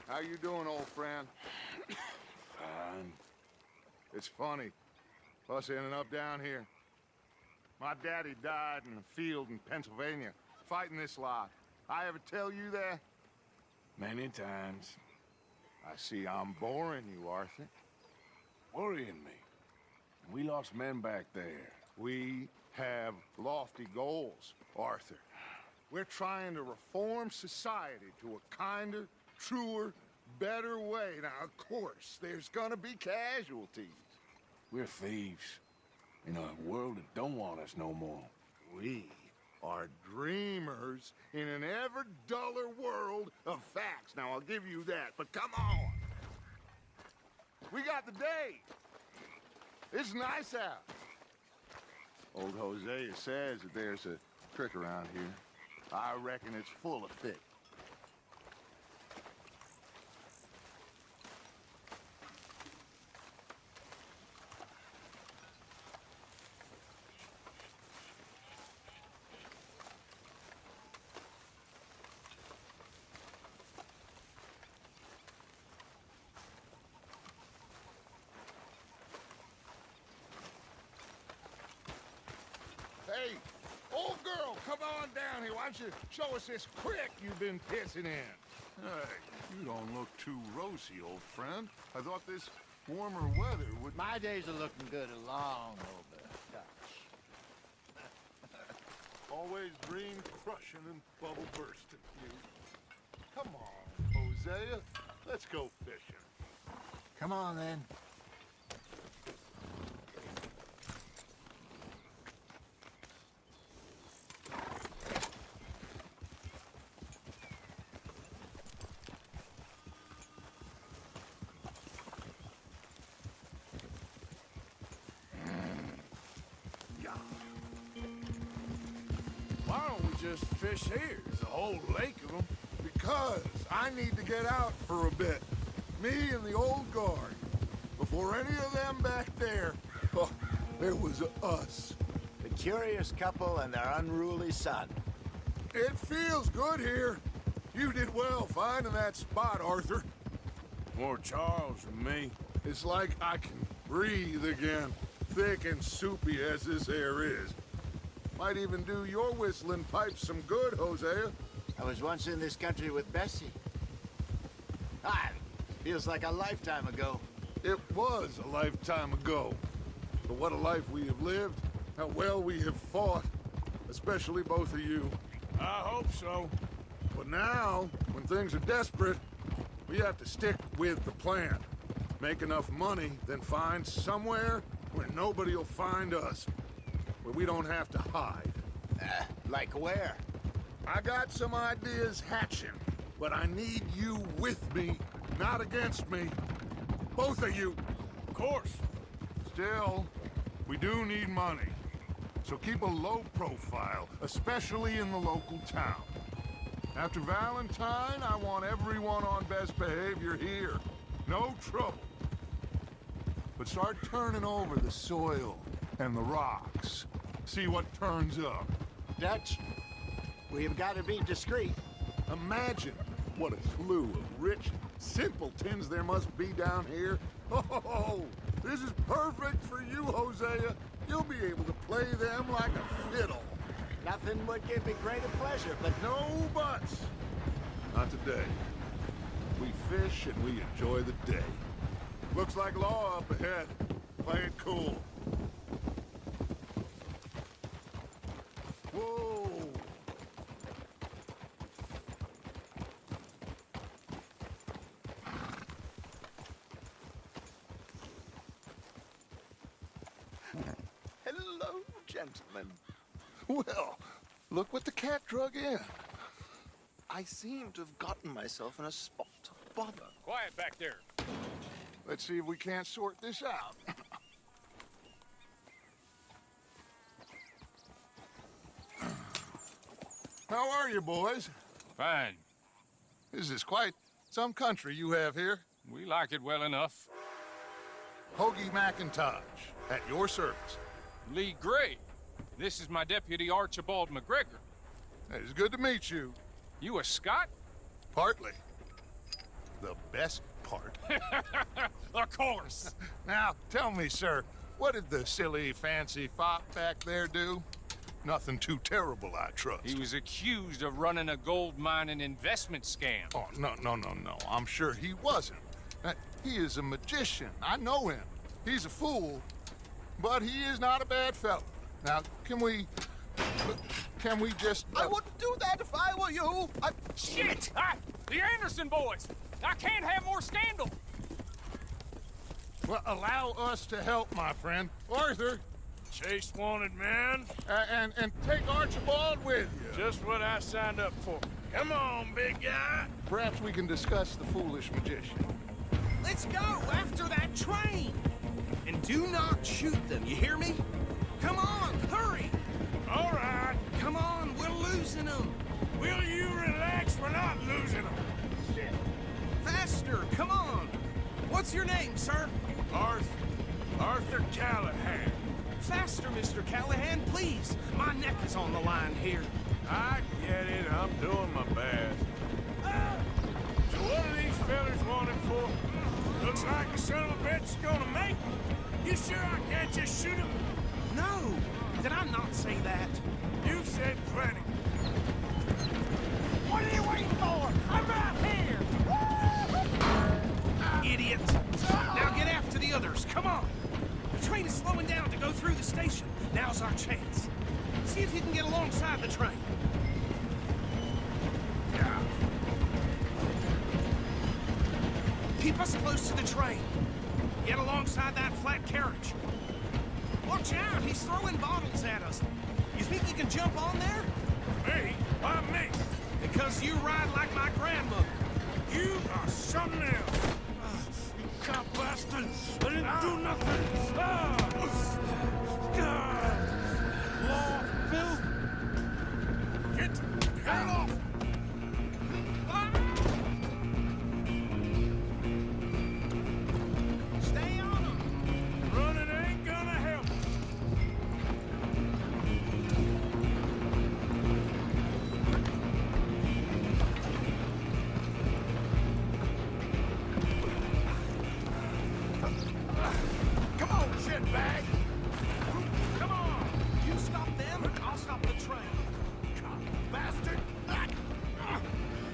How you doing, old friend? Fine. It's funny, us ending up down here. My daddy died in a field in Pennsylvania, fighting this lot. I ever tell you that? Many times. I see I'm boring you, Arthur. Worrying me. We lost men back there. We have lofty goals, Arthur. We're trying to reform society to a kinder, truer, better way. Now, of course, there's gonna be casualties. We're thieves. In a world that don't want us no more. We are dreamers in an ever duller world of facts. Now, I'll give you that, but come on. We got the day. It's nice out. Old Hosea says that there's a trick around here. I reckon it's full of fish. Hey, old girl, come on down here. Why don't you show us this creek you've been pissing in? Hey, you don't look too rosy, old friend. I thought this warmer weather would... My days are looking good along over. Always dream crushing and bubble bursting. Come on, Hosea. Let's go fishing. Come on, then. Why don't we just fish here? There's a whole lake of them. Because I need to get out for a bit. Me and the old guard. Before any of them back there, oh, there was us. The curious couple and their unruly son. It feels good here. You did well finding that spot, Arthur. More Charles than me. It's like I can breathe again, thick and soupy as this air is. Might even do your whistling pipes some good, Hosea. I was once in this country with Bessie. Ah, feels like a lifetime ago. It was a lifetime ago. But what a life we have lived, how well we have fought, especially both of you. I hope so. But now, when things are desperate, we have to stick with the plan. Make enough money, then find somewhere where nobody will find us. Where we don't have to hide. Like where? I got some ideas hatching, but I need you with me, not against me. Both of you. Of course. Still, we do need money. So keep a low profile, especially in the local town. After Valentine, I want everyone on best behavior here. No trouble. But start turning over the soil and the rocks. See what turns up. Dutch, we've got to be discreet. Imagine what a slew of rich simpletons there must be down here. Oh, this is perfect for you, Hosea. You'll be able to play them like a fiddle. Nothing would give me greater pleasure, but No buts. Not today. We fish and we enjoy the day. Looks like law up ahead. Play it cool. Whoa! hello, gentlemen. Well, look what the cat drug in. I seem to have gotten myself in a spot of bother. Quiet back there. Let's see if we can't sort this out. How are you, boys? Fine. This is quite some country you have here. We like it well enough. Hoagie McIntosh, at your service. Lee Gray. This is my deputy Archibald McGregor. It's good to meet you. You a Scot? Partly. the best part. Of course. Now, tell me, sir, what did the silly, fancy fop back there do? Nothing too terrible, I trust. He was accused of running a gold mining investment scam. Oh, no. I'm sure he wasn't. He is a magician. I know him. He's a fool, but he is not a bad fellow. Now, can we just... I wouldn't do that if I were you. Shit! The Anderson boys! I can't have more scandal! Well, allow us to help, my friend. Arthur, Chase wanted man. and take Archibald with you. Just what I signed up for. Come on, big guy. Perhaps we can discuss the foolish magician. Let's go after that train! And do not shoot them, you hear me? Come on, hurry! All right. Come on, we're losing them! Will you relax? We're not losing them. Shit! Faster, come on! What's your name, sir? Arthur Callahan. Faster, Mr. Callahan, please! My neck is on the line here. I get it. I'm doing my best. So what are these fellas wanted for? Looks like the son of a bitch is gonna make me. You sure I can't just shoot him? No! Did I not say that? You've said plenty. What are you waiting for? I'm right here! Idiots! Now get after the others, come on! The train is slowing down to go through the station. Now's our chance. See if you can get alongside the train. Keep us close to the train. Get alongside that flat carriage. Watch out, he's throwing bottles at us. You think you can jump on there? Me? Why me? Because you ride like my grandmother. You are something else. You cop bastard! I didn't do nothing! Law, Bill! Get off! Stay on him. Running ain't gonna help. Come on, shitbag! Come on! You stop them, I'll stop the train. Bastard!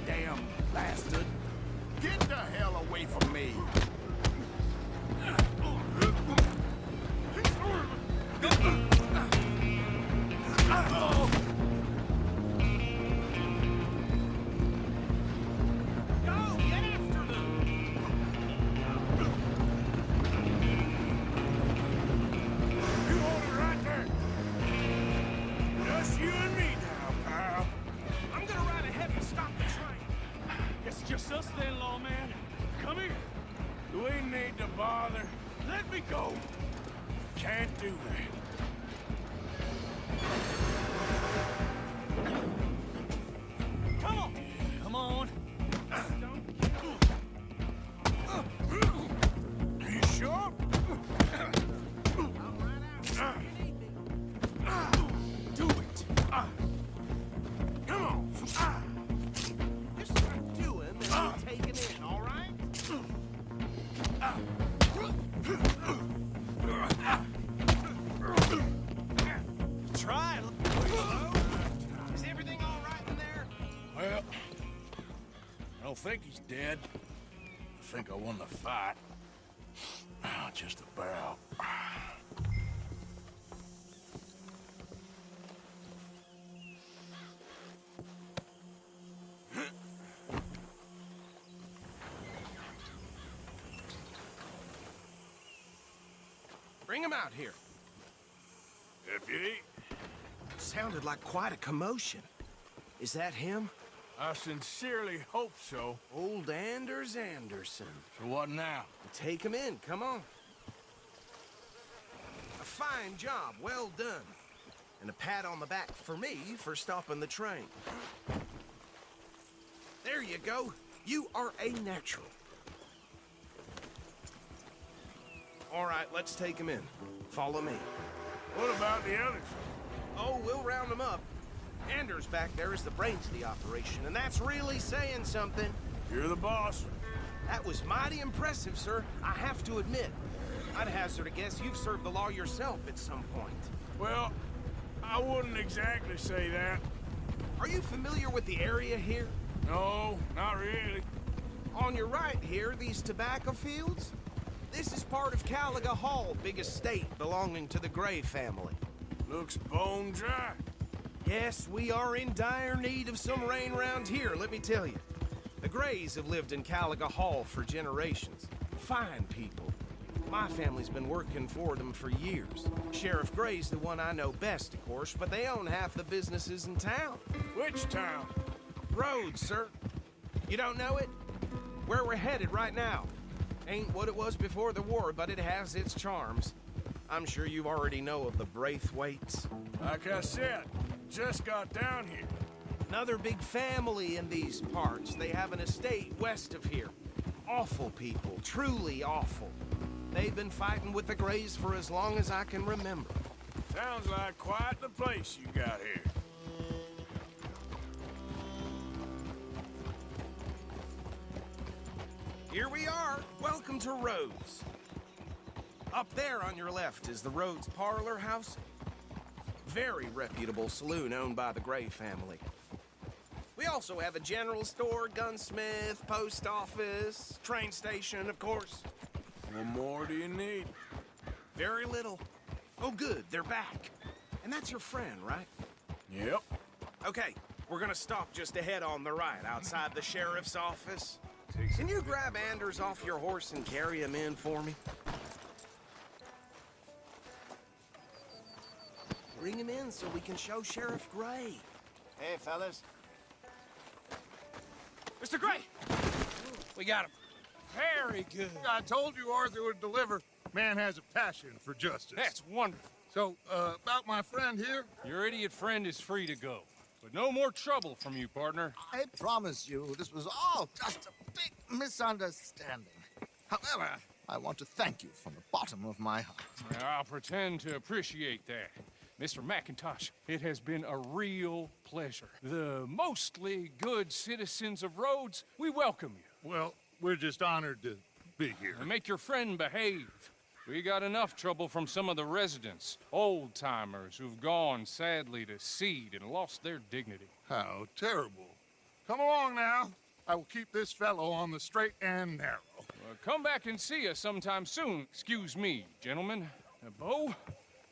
Damn bastard. Get the hell away from me! Go, get after them! You hold it right there. Just you and me now, pal. I'm gonna ride ahead and stop the train. It's just us then, lawman. Come here. Do we need to bother? Let me go. Can't do that. Come on. Come on. You sure? Do it. Come on. Just start doing and we'll take it in, all right? Try it. Is everything all right in there? Well, I don't think he's dead. I think I won the fight. Just about. Bring him out here. Deputy, Sounded like quite a commotion. Is that him? I sincerely hope so. Old Anders Anderson. So what now? Take him in, come on. A fine job, well done. And a pat on the back for me for stopping the train. There you go. You are a natural. All right, let's take him in. Follow me. What about the others? Oh, we'll round them up. Anders back there is the brains of the operation, and that's really saying something. You're the boss. That was mighty impressive, sir. I have to admit. I'd hazard a guess you've served the law yourself at some point. Well, I wouldn't exactly say that. Are you familiar with the area here? No, not really. On your right here, these tobacco fields? This is part of Caliga Hall, big estate belonging to the Gray family. Looks bone dry. Yes, we are in dire need of some rain around here, let me tell you. The Grays have lived in Caliga Hall for generations. Fine people. My family's been working for them for years. Sheriff Gray's the one I know best, of course, but they own half the businesses in town. Which town? Rhodes, sir. You don't know it? Where we're headed right now. Ain't what it was before the war, but it has its charms. I'm sure you already know of the Braithwaites. Like I said, just got down here. Another big family in these parts. They have an estate west of here. Awful people, truly awful. They've been fighting with the Grays for as long as I can remember. Sounds like quite the place you got here. Here we are. Welcome to Rhodes. Up there on your left is the Rhodes Parlor House. Very reputable saloon owned by the Gray family. We also have a general store, gunsmith, post office, train station, of course. What more do you need? Very little. Oh, good, they're back. And that's your friend, right? Yep. Okay, we're gonna stop just ahead on the right, outside the sheriff's office. Can you grab Anders off your horse and carry him in for me? Bring him in so we can show Sheriff Gray. Hey, fellas. Mr. Gray! We got him. Very good. I told you Arthur would deliver. Man has a passion for justice. That's wonderful. So, about my friend here? Your idiot friend is free to go. But no more trouble from you, partner. I promise you, this was all just a big misunderstanding. However, I want to thank you from the bottom of my heart. I'll pretend to appreciate that. Mr. McIntosh, it has been a real pleasure. The mostly good citizens of Rhodes, we welcome you. Well, we're just honored to be here. And make your friend behave. We got enough trouble from some of the residents, old-timers who've gone, sadly, to seed and lost their dignity. How terrible. Come along now. I will keep this fellow on the straight and narrow. Come back and see us sometime soon. Excuse me, gentlemen. Bo,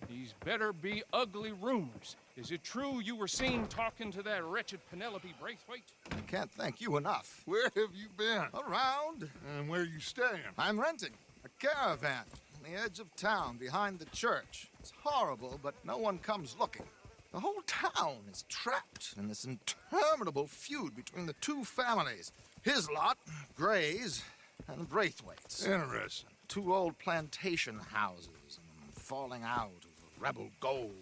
these better be ugly rumors. Is it true you were seen talking to that wretched Penelope Braithwaite? I can't thank you enough. Where have you been? Around, And where you staying? I'm renting a caravan on the edge of town behind the church. It's horrible, but no one comes looking. The whole town is trapped in this interminable feud between the two families. His lot, Gray's, and Braithwaite's. Interesting. Two old plantation houses and falling out over rebel gold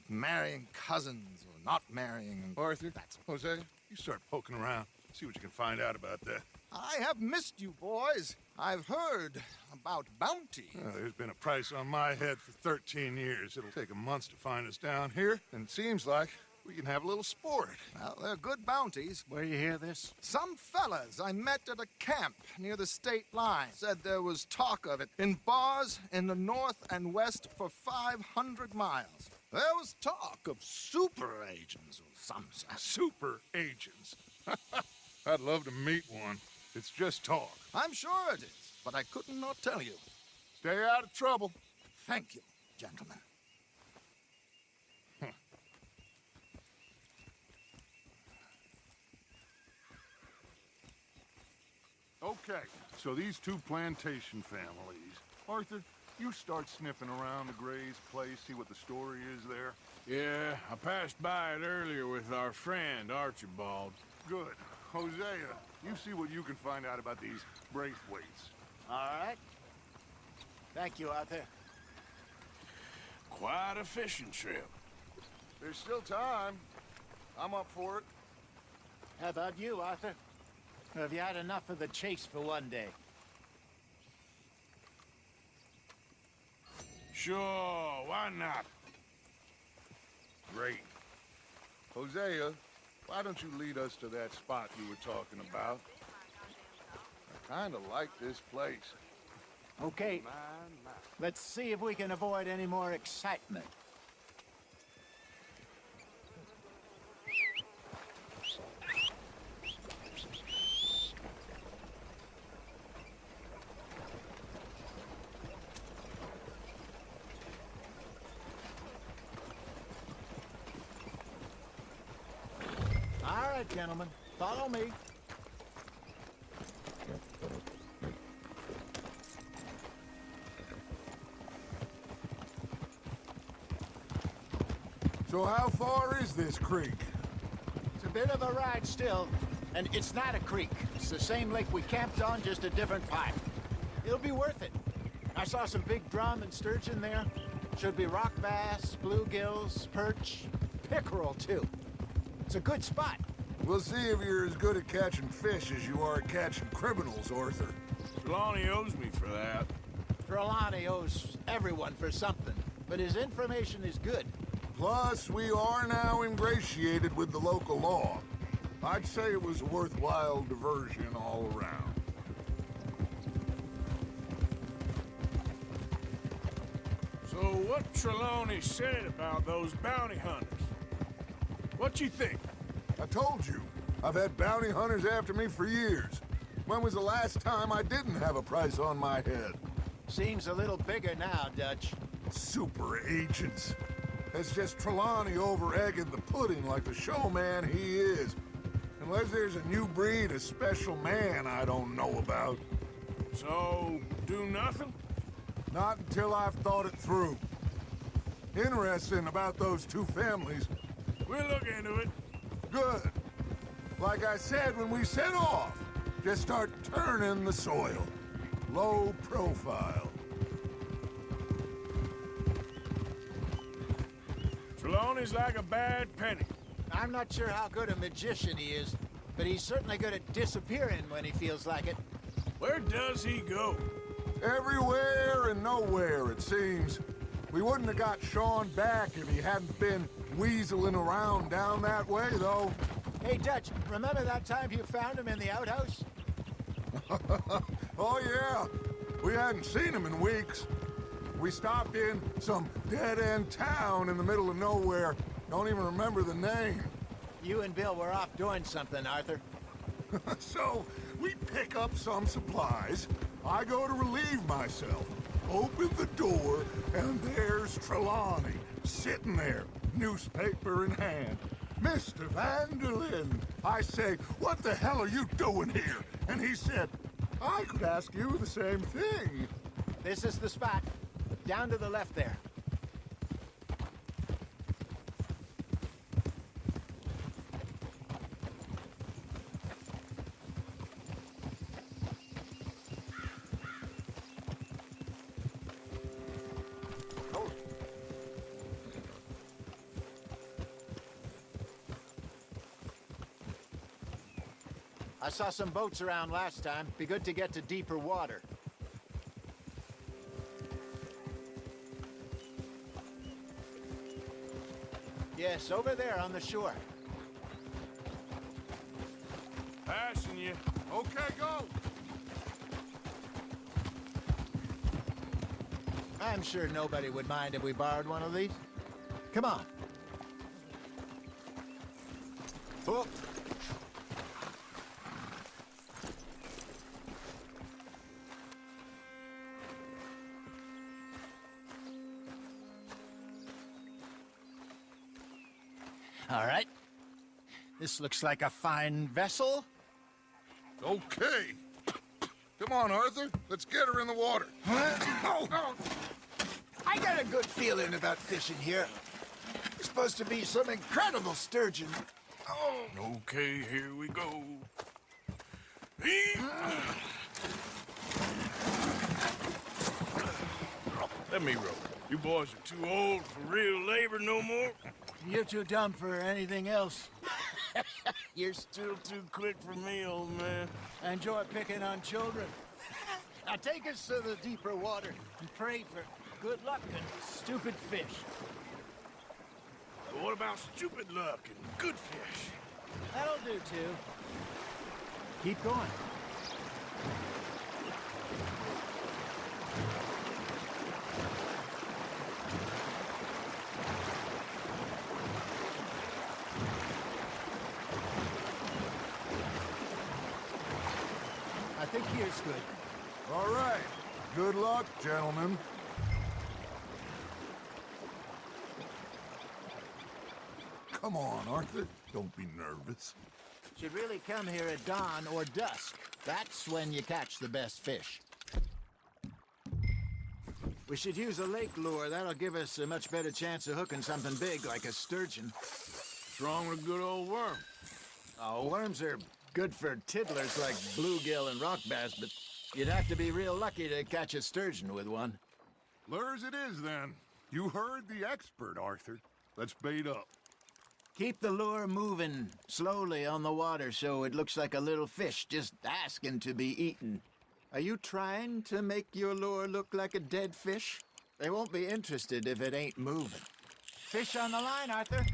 and marrying cousins or not marrying. And Arthur, Jose, you start poking around. See what you can find out about that. I have missed you, boys. I've heard about bounty. There's been a price on my head for 13 years. It'll take a month to find us down here, and it seems like we can have a little sport. Well, they're good bounties. Where you hear this? Some fellas I met at a camp near the state line said there was talk of it in bars in the north and west for 500 miles. There was talk of super agents or some such. Super agents. I'd love to meet one. It's just talk. I'm sure it is, but I couldn't not tell you. Stay out of trouble. Thank you, gentlemen. Okay, so these two plantation families. Arthur, you start sniffing around the Gray's place, see what the story is there. Yeah, I passed by it earlier with our friend, Archibald. Good. Hosea, you see what you can find out about these Braithwaites. All right. Thank you, Arthur. Quite a fishing trip. There's still time. I'm up for it. How about you, Arthur? Or have you had enough of the chase for one day? Sure, why not? Great. Hosea, why don't you lead us to that spot you were talking about? Kinda like this place. Okay, My. let's see if we can avoid any more excitement. All right, gentlemen, follow me. So how far is this creek? It's a bit of a ride still, and it's not a creek. It's the same lake we camped on, just a different part. It'll be worth it. I saw some big drum and sturgeon there. Should be rock bass, bluegills, perch, pickerel too. It's a good spot. We'll see if you're as good at catching fish as you are at catching criminals, Arthur. Trelawney owes me for that. Trelawney owes everyone for something, but his information is good. Plus, we are now ingratiated with the local law. I'd say it was a worthwhile diversion all around. So what Trelawney said about those bounty hunters? What you think? I told you, I've had bounty hunters after me for years. When was the last time I didn't have a price on my head? Seems a little bigger now, Dutch. Super agents. It's just Trelawney over-egging the pudding like the showman he is. Unless there's a new breed of special man I don't know about. So, do nothing? Not until I've thought it through. Interesting about those two families. We'll look into it. Good. Like I said when we set off, just start turning the soil. Low profile. Trelawney's like a bad penny. I'm not sure how good a magician he is, but he's certainly good at disappearing when he feels like it. Where does he go? Everywhere and nowhere, it seems. We wouldn't have got Sean back if he hadn't been weaseling around down that way, though. Hey, Dutch, remember that time you found him in the outhouse? Oh, yeah. We hadn't seen him in weeks. We stopped in some dead-end town in the middle of nowhere. Don't even remember the name. You and Bill were off doing something, Arthur. So, we pick up some supplies. I go to relieve myself. Open the door, and there's Trelawney, sitting there, newspaper in hand. Mr. Vanderlyn. I say, what the hell are you doing here? And he said, I could ask you the same thing. This is the spot. Down to the left there. I saw some boats around last time. Be good to get to deeper water. Yes, over there on the shore. Passing you. Okay, go. I'm sure nobody would mind if we borrowed one of these. Come on. Oh. All right. This looks like a fine vessel. Okay. Come on, Arthur. Let's get her in the water. I got a good feeling about fishing here. There's supposed to be some incredible sturgeon. Okay, here we go. Let me row. You boys are too old for real labor no more. You're too dumb for anything else. You're still too quick for me, old man. I enjoy picking on children. Now take us to the deeper water and pray for good luck and stupid fish. But what about stupid luck and good fish? That'll do, too. Keep going. here's good. All right. Good luck, gentlemen. Come on, Arthur. Don't be nervous. Should really come here at dawn or dusk. That's when you catch the best fish. We should use a lake lure. That'll give us a much better chance of hooking something big like a sturgeon. What's wrong with a good old worm? Oh, worms are good for tiddlers like bluegill and rock bass, but you'd have to be real lucky to catch a sturgeon with one. Lures it is, then. You heard the expert, Arthur. Let's bait up. Keep the lure moving slowly on the water so it looks like a little fish just asking to be eaten. Are you trying to make your lure look like a dead fish? They won't be interested if it ain't moving. Fish on the line, Arthur.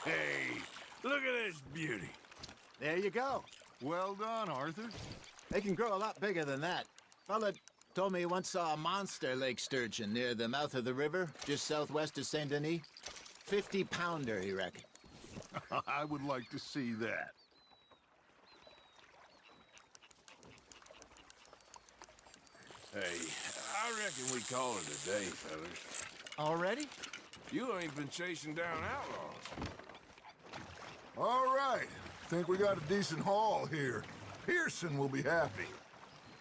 Hey, look at this beauty. There you go. Well done, Arthur. They can grow a lot bigger than that. Fella told me he once saw a monster lake sturgeon near the mouth of the river, just southwest of Saint Denis. 50-pounder, he reckoned. I would like to see that. Hey, I reckon we call it a day, fellas. Already? You ain't been chasing down outlaws. All right. Think we got a decent haul here. Pearson will be happy.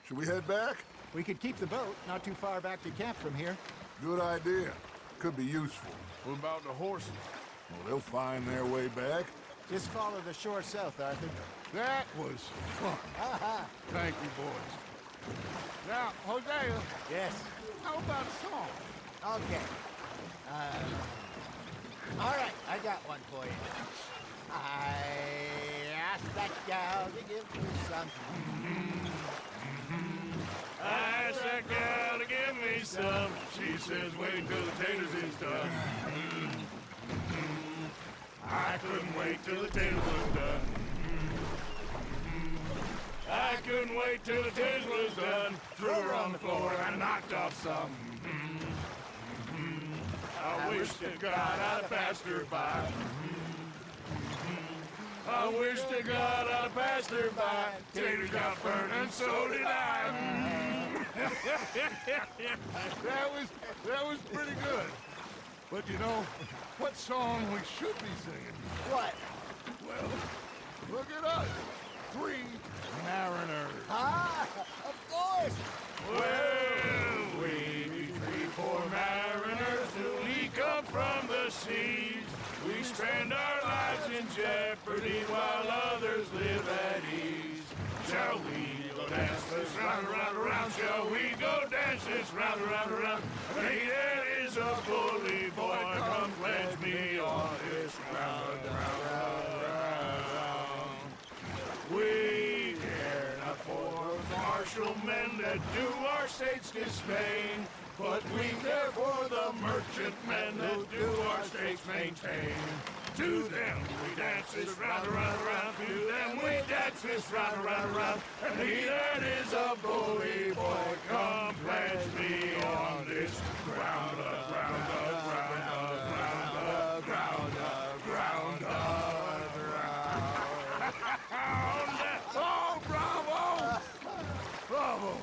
Should we head back? We could keep the boat not too far back to camp from here. Good idea. Could be useful. What about the horses? Well, they'll find their way back. Just follow the shore south, Arthur. That was fun. Thank you, boys. Now, Hosea, Yes. how about a song? Okay. All right, I got one for you. I asked that gal to give me some. I asked that gal to give me some. She says, wait till the taters is done. I couldn't wait till the taters was done. I couldn't wait till the taters was done. Threw her on the floor and knocked off some. I wish to God I'd have passed her by. I wish to God I'd have passed her by. Taters got burned and so did I. That was pretty good. But you know, what song we should be singing? What? Well, look at us. 3 mariners. Ah, of course. Well, we be 3 poor mariners till we come from the seas. We spend our lives in jeopardy while others live at ease. Shall we go dance this round, around, around? Shall we go dance this round, around, around? Hey, that is a bully boy. Come pledge me on this round, round, round. We care not for martial men that do our state's disdain, but we care for the merchantmen that do our states maintain. To them we dance this round, around, around. To them we dance this round, around, around. And he that is a bully boy, come pledge me on this ground, ground, ground, ground, ground, ground, ground. Oh, bravo! Bravo!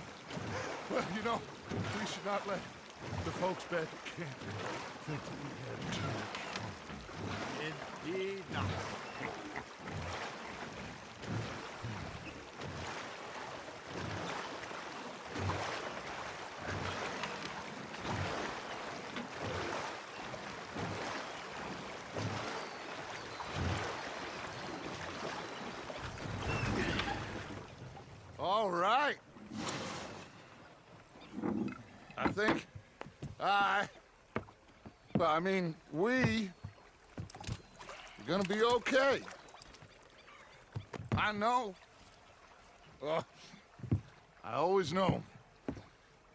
Well, you know, we should not let the folks back at camp think that we had too much fun. Indeed not. think we are gonna be okay. I know. I always know.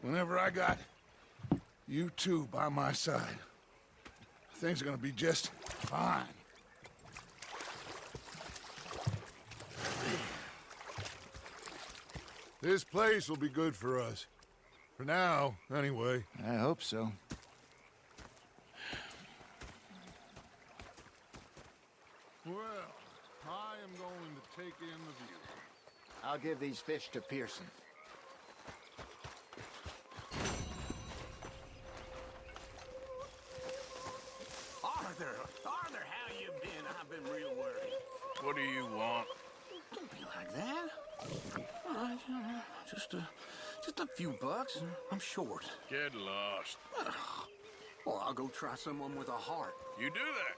Whenever I got you two by my side, things are gonna be just fine. This place will be good for us. For now, anyway. I hope so. Well, I am going to take in the view. I'll give these fish to Pearson. Arthur, how you been? I've been real worried. What do you want? Don't be like that. All right, just a few bucks. I'm short. Get lost. Well, I'll go try someone with a heart. You do that.